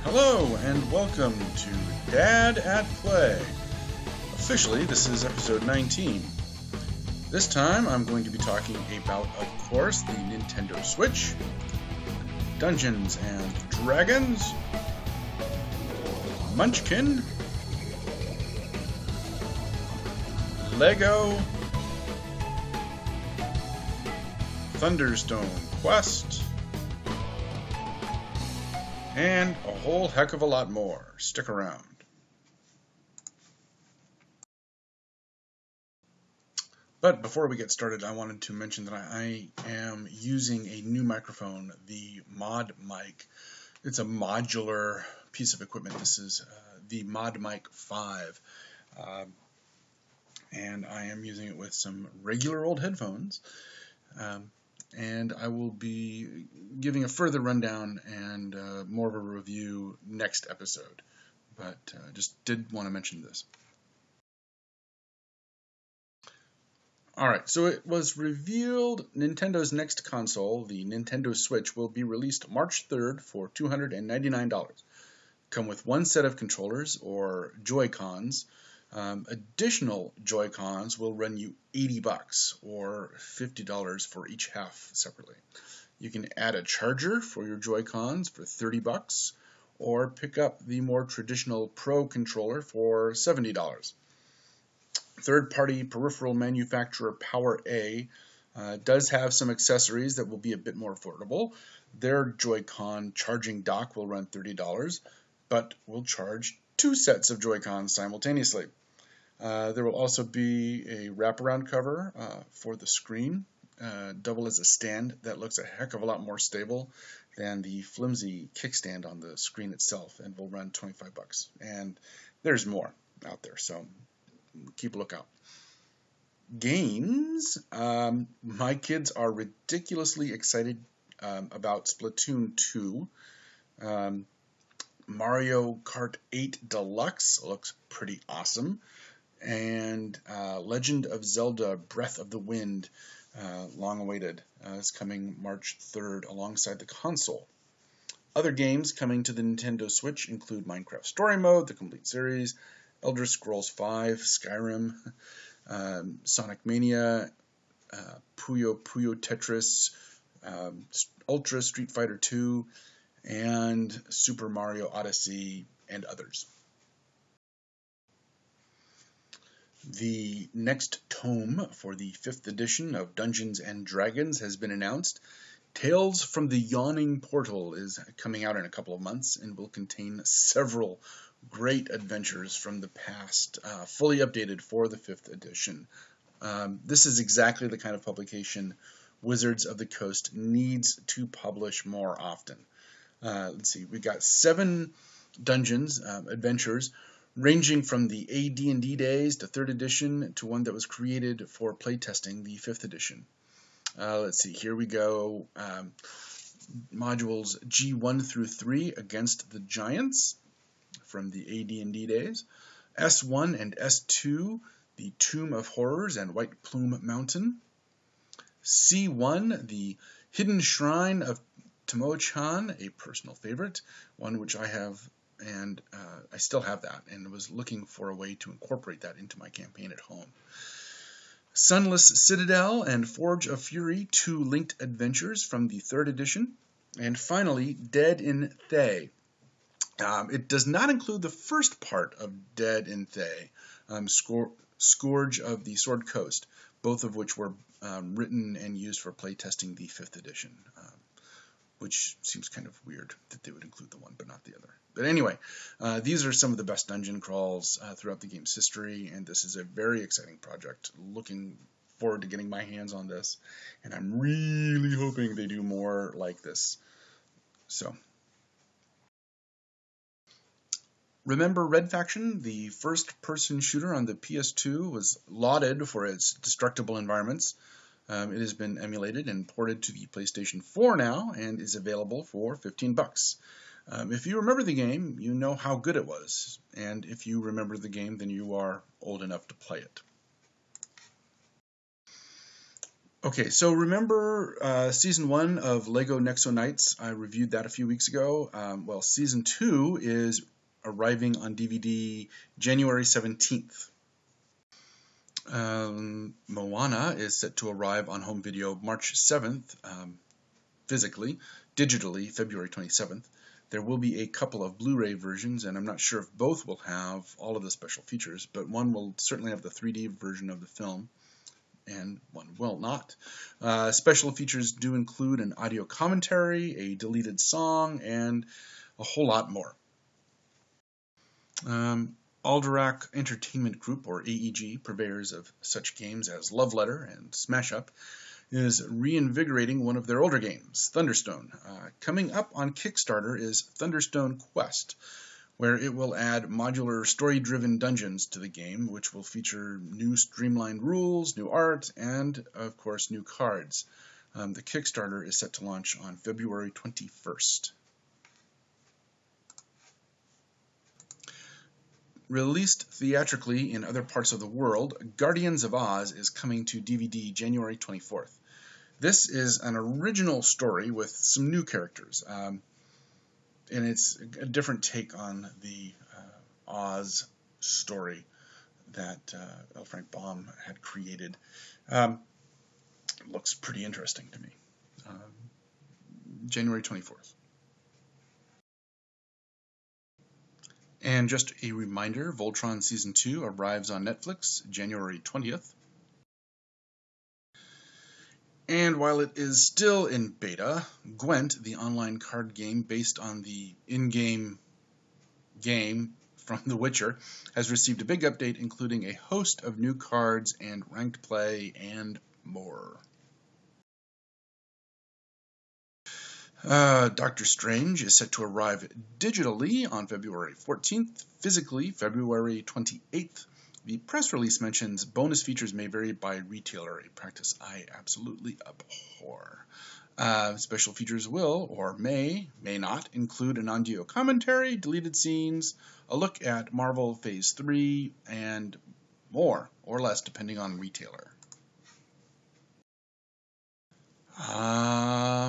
Hello and welcome to Dad at Play. Officially, this is episode 19. This time I'm going to be talking about, of course, the Nintendo Switch, Dungeons and Dragons, Munchkin, Lego, Thunderstone Quest, and a whole heck of a lot more. Stick around. But before we get started, I wanted to mention that I am using a new microphone, the Mod Mic. It's a modular piece of equipment. This is the Mod Mic 5. And I am using it with some regular old headphones. And I will be giving a further rundown and more of a review next episode. But just did want to mention this. Alright, so it was revealed Nintendo's next console, the Nintendo Switch, will be released March 3rd for $299. Come with one set of controllers, or Joy-Cons. Additional Joy-Cons will run you $80 or $50 for each half separately. You can add a charger for your Joy-Cons for $30 or pick up the more traditional Pro controller for $70. Third-party peripheral manufacturer PowerA does have some accessories that will be a bit more affordable. Their Joy-Con charging dock will run $30, but will charge 2 sets of Joy-Cons simultaneously. There will also be a wraparound cover for the screen, double as a stand that looks a heck of a lot more stable than the flimsy kickstand on the screen itself, and will run $25. And there's more out there, so keep a lookout. Games. My kids are ridiculously excited about Splatoon 2. Mario Kart 8 Deluxe looks pretty awesome. And Legend of Zelda Breath of the Wind, long awaited, is coming March 3rd alongside the console. Other games coming to the Nintendo Switch include Minecraft Story Mode, the complete series, Elder Scrolls V, Skyrim, Sonic Mania, Puyo Puyo Tetris, Ultra Street Fighter 2, and Super Mario Odyssey, and others. The next tome for the 5th edition of Dungeons and Dragons has been announced. Tales from the Yawning Portal is coming out in a couple of months and will contain several great adventures from the past, fully updated for the 5th edition. This is exactly the kind of publication Wizards of the Coast needs to publish more often. Let's see, we got 7 dungeons, adventures, ranging from the AD&D days to 3rd edition to one that was created for playtesting, the 5th edition. Let's see, here we go. Modules G1 through 3, Against the Giants, from the AD&D days. S1 and S2, The Tomb of Horrors and White Plume Mountain. C1, The Hidden Shrine of Tomo-chan, a personal favorite, one which I have, and I still have that, and was looking for a way to incorporate that into my campaign at home. Sunless Citadel and Forge of Fury, 2 linked adventures from the 3rd edition. And finally, Dead in Thay. It does not include the first part of Dead in Thay, Scourge of the Sword Coast, both of which were written and used for playtesting the 5th edition, which seems kind of weird that they would include the one but not the other. But anyway, these are some of the best dungeon crawls throughout the game's history, and this is a very exciting project. Looking forward to getting my hands on this, and I'm really hoping they do more like this. So, remember Red Faction? The first-person shooter on the PS2 was lauded for its destructible environments. It has been emulated and ported to the PlayStation 4 now, and is available for $15. If you remember the game, you know how good it was, and if you remember the game, then you are old enough to play it. Okay, so remember Season 1 of Lego Nexo Knights? I reviewed that a few weeks ago. Well, Season 2 is arriving on DVD January 17th. Moana is set to arrive on home video March 7th, physically. Digitally, February 27th. There will be a couple of Blu-ray versions, and I'm not sure if both will have all of the special features, but one will certainly have the 3D version of the film, and one will not. Special features do include an audio commentary, a deleted song, and a whole lot more. Alderac Entertainment Group, or AEG, purveyors of such games as Love Letter and Smash Up, is reinvigorating one of their older games, Thunderstone. Coming up on Kickstarter is Thunderstone Quest, where it will add modular story-driven dungeons to the game, which will feature new streamlined rules, new art, and, of course, new cards. The Kickstarter is set to launch on February 21st. Released theatrically in other parts of the world, Guardians of Oz is coming to DVD January 24th. This is an original story with some new characters, and it's a different take on the Oz story that L. Frank Baum had created. It looks pretty interesting to me. January 24th. And just a reminder, Voltron Season 2 arrives on Netflix January 20th. And while it is still in beta, Gwent, the online card game based on the in-game game from The Witcher, has received a big update, including a host of new cards and ranked play and more. Doctor Strange is set to arrive digitally on February 14th, physically February 28th. The press release mentions bonus features may vary by retailer, a practice I absolutely abhor. Special features will, or may not, include an audio commentary, deleted scenes, a look at Marvel Phase 3, and more or less depending on retailer.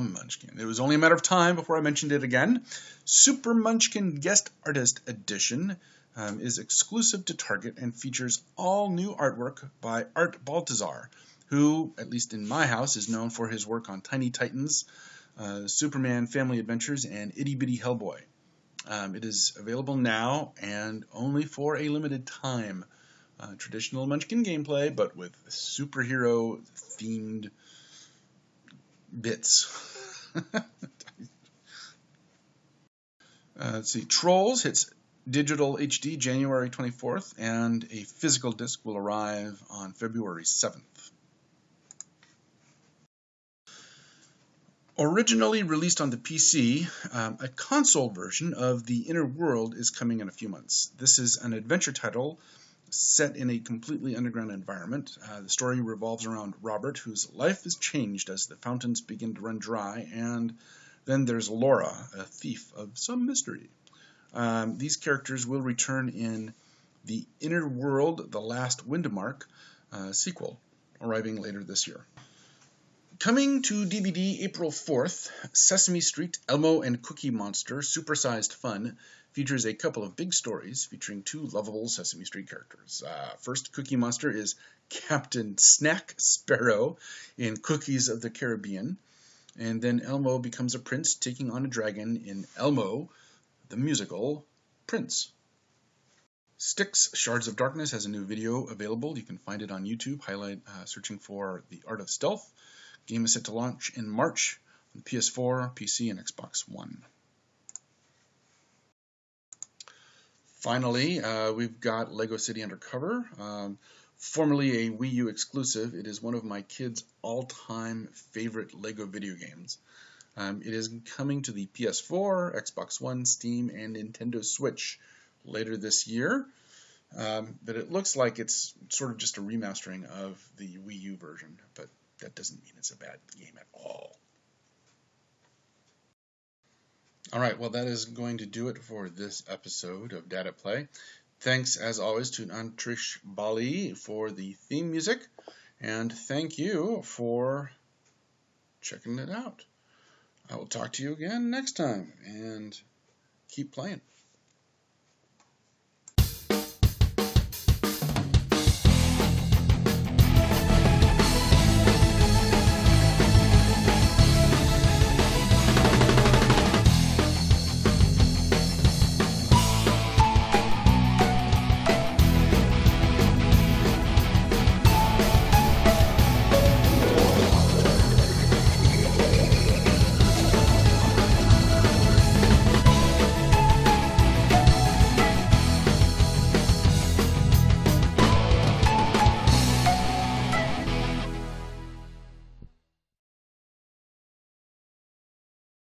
Munchkin. It was only a matter of time before I mentioned it again. Super Munchkin Guest Artist Edition is exclusive to Target and features all new artwork by Art Baltazar, who, at least in my house, is known for his work on Tiny Titans, Superman Family Adventures, and Itty Bitty Hellboy. It is available now and only for a limited time. Traditional Munchkin gameplay, but with superhero-themed bits. Let's see. Trolls hits digital HD January 24th, and a physical disc will arrive on February 7th. Originally released on the PC, a console version of The Inner World is coming in a few months. This is an adventure title set in a completely underground environment. The story revolves around Robert, whose life is changed as the fountains begin to run dry, and then there's Laura, a thief of some mystery. These characters will return in The Inner World, The Last Windmark sequel, arriving later this year. Coming to DVD April 4th, Sesame Street Elmo and Cookie Monster Supersized Fun features a couple of big stories featuring two lovable Sesame Street characters. First, Cookie Monster is Captain Snack Sparrow in Cookies of the Caribbean, and then Elmo becomes a prince taking on a dragon in Elmo, the musical Prince. Styx, Shards of Darkness has a new video available. You can find it on YouTube, searching for The Art of Stealth. Game is set to launch in March on PS4, PC, and Xbox One. Finally, we've got Lego City Undercover. Formerly a Wii U exclusive, it is one of my kids' all-time favorite Lego video games. It is coming to the PS4, Xbox One, Steam, and Nintendo Switch later this year. But it looks like it's sort of just a remastering of the Wii U version, but that doesn't mean it's a bad game at all. All right, well, that is going to do it for this episode of Dad at Play. Thanks, as always, to Antrish Bali for the theme music. And thank you for checking it out. I will talk to you again next time, and keep playing.